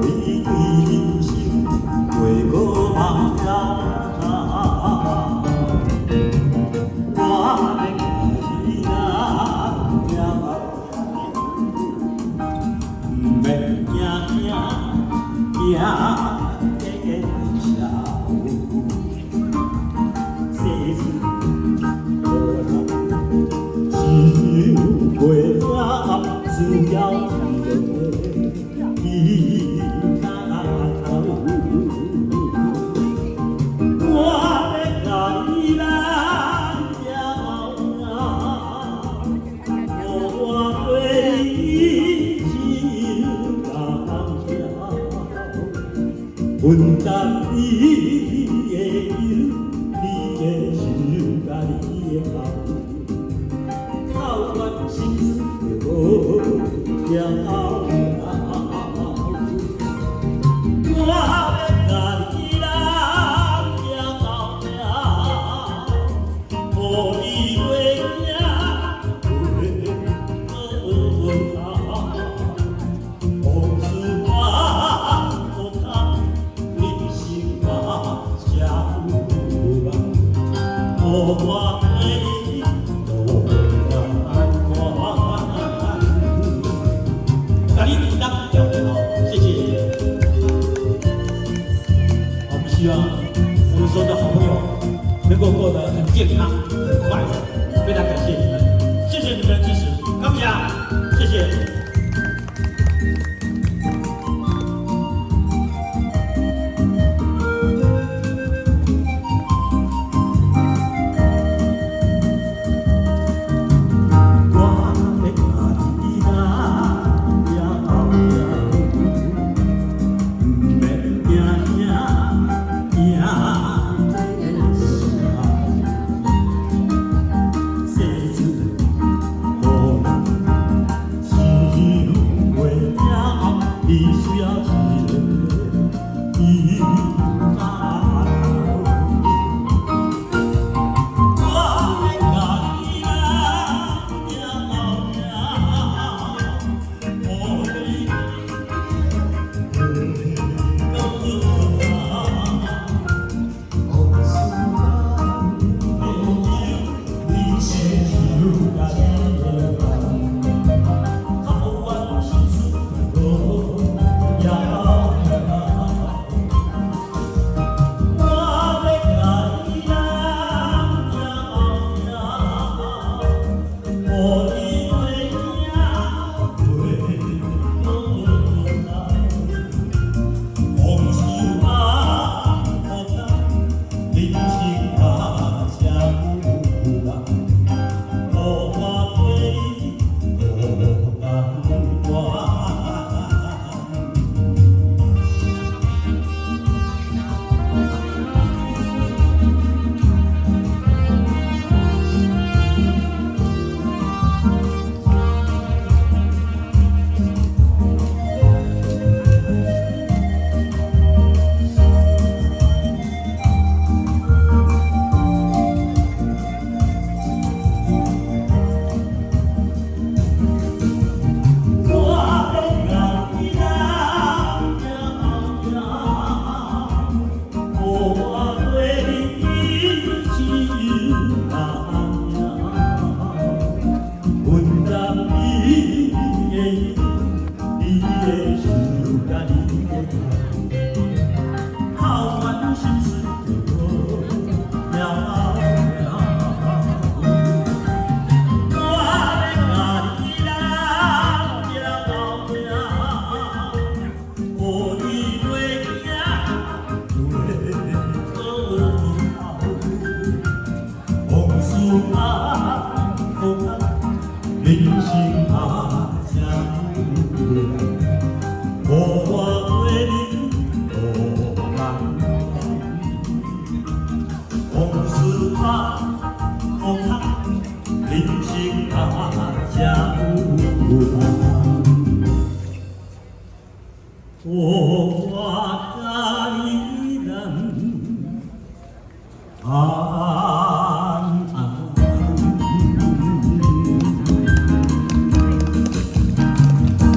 你对人生过个梦了，我要你啦，免惊惊惊地笑，世事无人想过了，只要一个头。我要你啦，我对你心肝跳，分担你的忧，你的想甲你的哭，透阮心事就好了。希望我们所有的好朋友能够过得很健康、很快乐。非常感谢你们，谢谢你们的支持，感谢，谢谢。你需要一个依靠，我的家己啦，我的人生啊，正有无我对你无人往事啊，好看，人生啊，正有我。